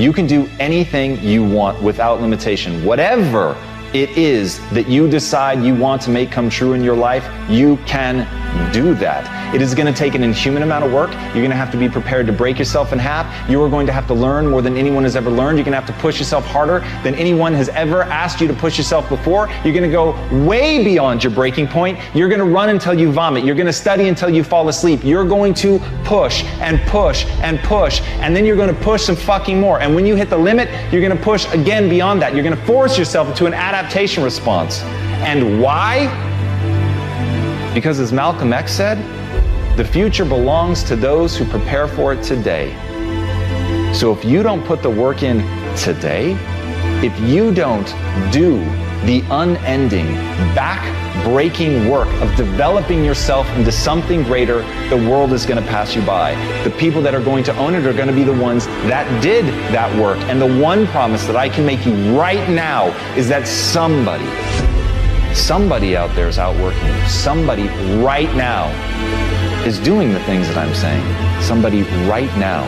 You can do anything you want without limitation. Whatever it is that you decide you want to make come true in your life, you can do that. It is going to take an inhuman amount of work. You're going to have to be prepared to break yourself in half. You are going to have to learn more than anyone has ever learned. You're going to have to push yourself harder than anyone has ever asked you to push yourself before. You're going to go way beyond your breaking point. You're going to run until you vomit. You're going to study until you fall asleep. You're going to push and push and push, and then you're going to push some fucking more. And when you hit the limit, you're going to push again beyond that. You're going to force yourself into an adaptation response. And why? Because as Malcolm X said, the future belongs to those who prepare for it today. So if you don't put the work in today, if you don't do the unending, back-breaking work of developing yourself into something greater, the world is going to pass you by. The people that are going to own it are going to be the ones that did that work. And the one promise that I can make you right now is that somebody out there is outworking you. Somebody right now is doing the things that I'm saying. Somebody right now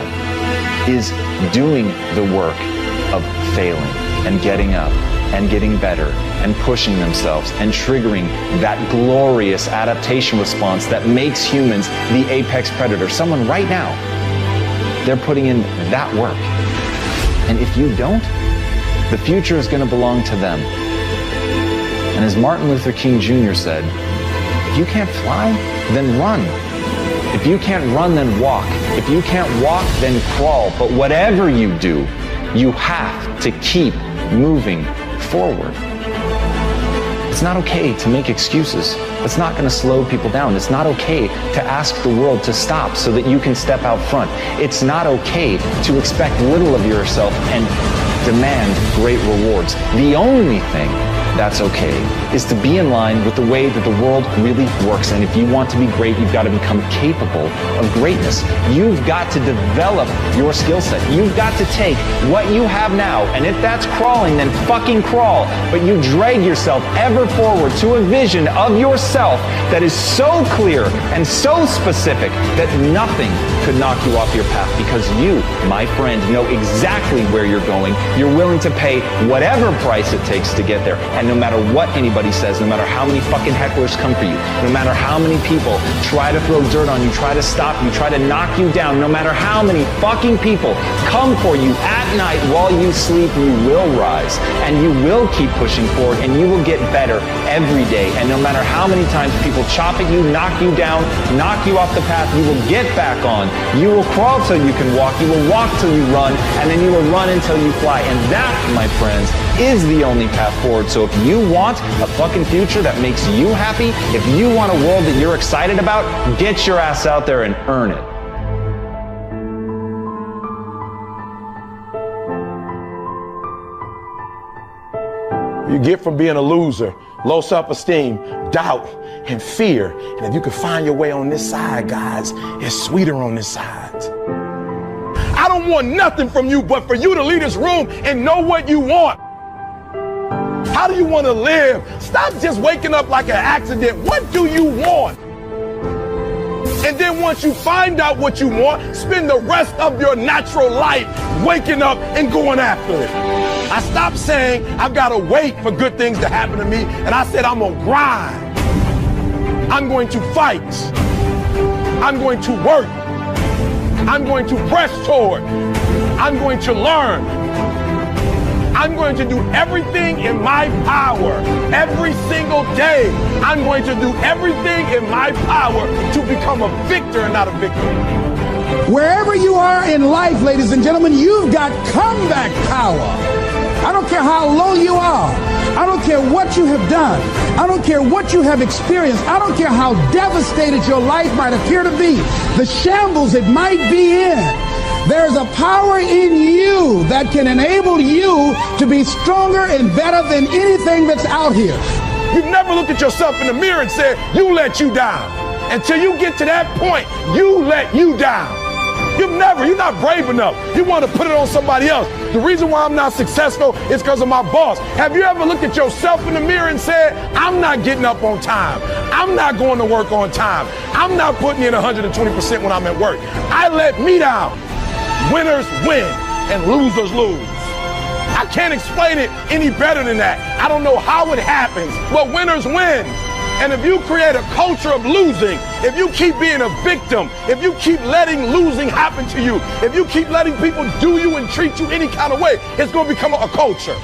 is doing the work of failing and getting up and getting better and pushing themselves and triggering that glorious adaptation response that makes humans the apex predator. Someone right now, they're putting in that work. And if you don't, the future is going to belong to them. And as Martin Luther King Jr. said, if you can't fly, then run. If you can't run, then walk. If you can't walk, then crawl. But whatever you do, you have to keep moving forward. It's not okay to make excuses. It's not going to slow people down. It's not okay to ask the world to stop so that you can step out front. It's not okay to expect little of yourself and demand great rewards. The only thing that's okay is to be in line with the way that the world really works. And if you want to be great, you've got to become capable of greatness. You've got to develop your skill set. You've got to take what you have now, and if that's crawling, then fucking crawl. But you drag yourself ever forward to a vision of yourself that is so clear and so specific that nothing could knock you off your path, because you, my friend, know exactly where you're going. You're willing to pay whatever price it takes to get there. And no matter what anybody says, no matter how many fucking hecklers come for you, no matter how many people try to throw dirt on you, try to stop you, try to knock you down, no matter how many fucking people come for you at night while you sleep, you will rise and you will keep pushing forward and you will get better every day. And no matter how many times people chop at you, knock you down, knock you off the path, you will get back on. You will crawl till you can walk, you will walk till you run, and then you will run until you fly. And that, my friends, is the only path forward. So if you want a fucking future that makes you happy, if you want a world that you're excited about, get your ass out there and earn it. You get from being a loser, low self-esteem, doubt, and fear. And if you can find your way on this side, guys, it's sweeter on this side. I don't want nothing from you but for you to leave this room and know what you want. How do you want to live? Stop just waking up like an accident. What do you want? And then once you find out what you want, spend the rest of your natural life waking up and going after it. I stopped saying I've got to wait for good things to happen to me, and I said I'm going to grind. I'm going to fight. I'm going to work. I'm going to press toward. I'm going to learn. I'm going to do everything in my power every single day. I'm going to do everything in my power to become a victor and not a victim. Wherever you are in life, ladies and gentlemen, you've got comeback power. I don't care how low you are. I don't care what you have done. I don't care what you have experienced. I don't care how devastated your life might appear to be, the shambles it might be in. There's a power in you that can enable you to be stronger and better than anything that's out here. You've never looked at yourself in the mirror and said, you let you down. Until you get to that point, you let you down. You're not brave enough. You want to put it on somebody else. The reason why I'm not successful is because of my boss. Have you ever looked at yourself in the mirror and said, I'm not getting up on time. I'm not going to work on time. I'm not putting in 120% when I'm at work. I let me down. Winners win. and losers lose. I can't explain it any better than that. I don't know how it happens, but winners win. And if you create a culture of losing, if you keep being a victim, if you keep letting losing happen to you, if you keep letting people do you and treat you any kind of way, it's going to become a culture.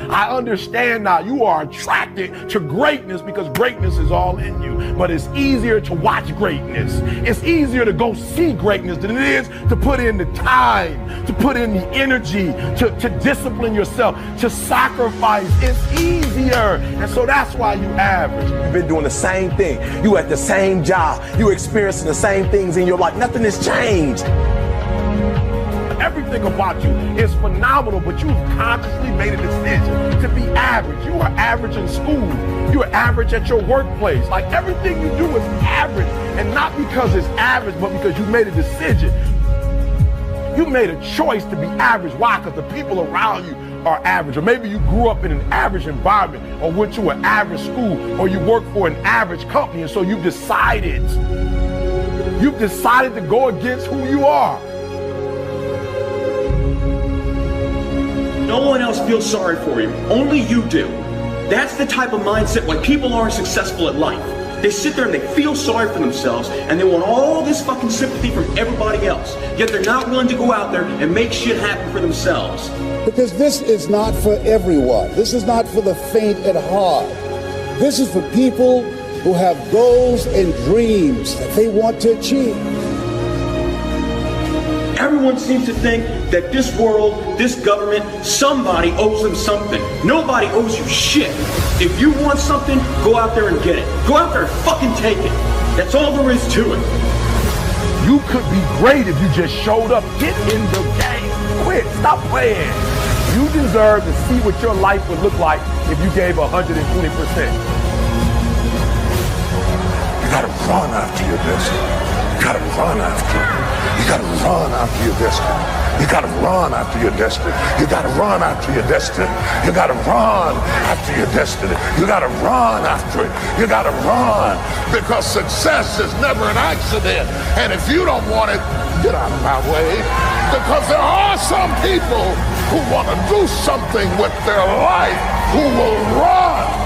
I understand now you are attracted to greatness because greatness is all in you. But it's easier to watch greatness. It's easier to go see greatness than it is to put in the time, to put in the energy, to discipline yourself, to sacrifice. It's easier. And so that's why you average. You've been doing the same thing. You at the same job. You're experiencing the same things in your life. Nothing has changed. Everything about you is phenomenal, but you've consciously made a decision to be average. You are average in school. You are average at your workplace. Like everything you do is average, and not because it's average, but because you made a decision. You made a choice to be average. Why? Because the people around you are average. Or maybe you grew up in an average environment, or went to an average school, or you work for an average company, and so you've decided to go against who you are. No one else feels sorry for you. Only you do. That's the type of mindset when people aren't successful at life. They sit there and they feel sorry for themselves and they want all this fucking sympathy from everybody else. Yet they're not willing to go out there and make shit happen for themselves. Because this is not for everyone. This is not for the faint at heart. This is for people who have goals and dreams that they want to achieve. Everyone seems to think that this world, this government, somebody owes them something. Nobody owes you shit. If you want something, go out there and get it. Go out there and fucking take it. That's all there is to it. You could be great if you just showed up. Get in the game. Quit. Stop playing. You deserve to see what your life would look like if you gave 120%. You gotta run after your destiny. You gotta run after it. You gotta run after your destiny. You gotta run after your destiny. You gotta run after your destiny. You gotta run after your destiny. You gotta run after it. You gotta run, because success is never an accident. And if you don't want it, get out of my way. Because there are some people who want to do something with their life who will run.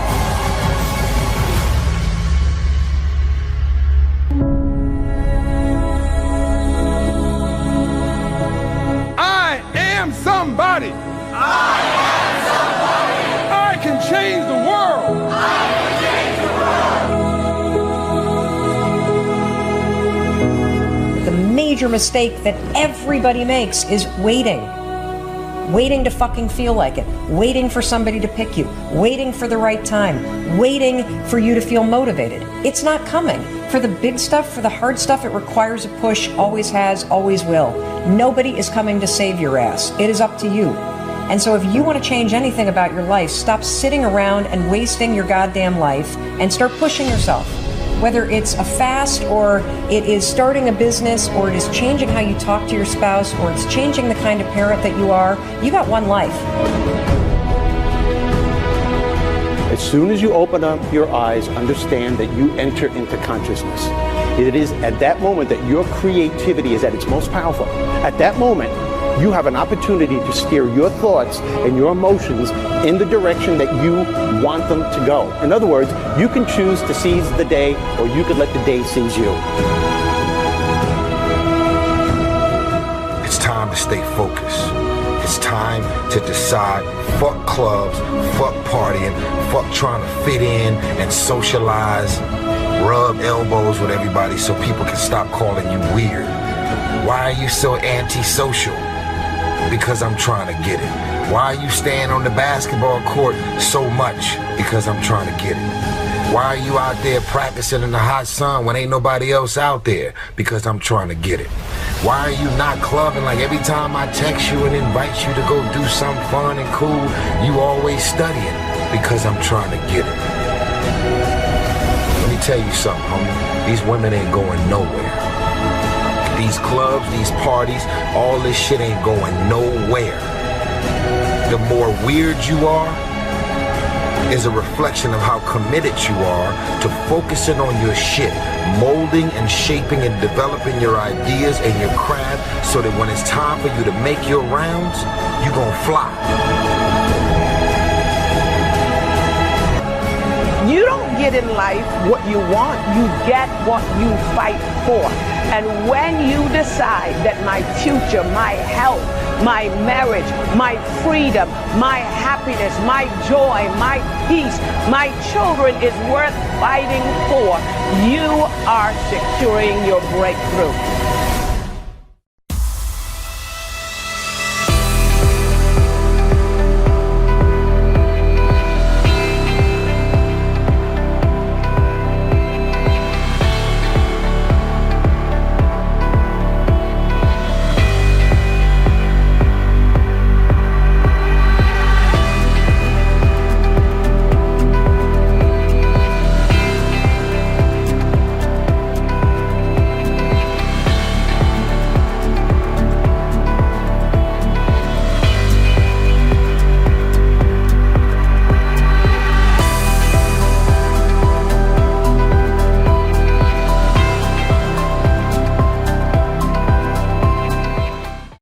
Somebody. I am somebody. I can change the world. I can change the world. The major mistake that everybody makes is waiting. Waiting to fucking feel like it. Waiting for somebody to pick you. Waiting for the right time. Waiting for you to feel motivated. It's not coming. For the big stuff, for the hard stuff, it requires a push, always has, always will. Nobody is coming to save your ass. It is up to you. And so if you want to change anything about your life, stop sitting around and wasting your goddamn life and start pushing yourself. Whether it's a fast, or it is starting a business, or it is changing how you talk to your spouse, or it's changing the kind of parent that you are, you got one life. As soon as you open up your eyes, understand that you enter into consciousness. It is at that moment that your creativity is at its most powerful. At that moment, you have an opportunity to steer your thoughts and your emotions in the direction that you want them to go. In other words, you can choose to seize the day, or you could let the day seize you. It's time to stay focused. It's time to decide, fuck clubs, fuck partying, fuck trying to fit in and socialize, rub elbows with everybody so people can stop calling you weird. Why are you so antisocial? Because I'm trying to get it. Why are you staying on the basketball court so much? Because I'm trying to get it. Why are you out there practicing in the hot sun when ain't nobody else out there? Because I'm trying to get it. Why are you not clubbing? Like every time I text you and invite you to go do something fun and cool, you always studying. Because I'm trying to get it. Let me tell you something, homie. These women ain't going nowhere. These clubs, these parties, all this shit ain't going nowhere. The more weird you are, is a reflection of how committed you are to focusing on your shit, molding and shaping and developing your ideas and your craft so that when it's time for you to make your rounds, you're gonna fly. You don't get in life what you want, you get what you fight for. And when you decide that my future, my health, my marriage, my freedom, my happiness, my joy, my peace, my children is worth fighting for, you are securing your breakthrough.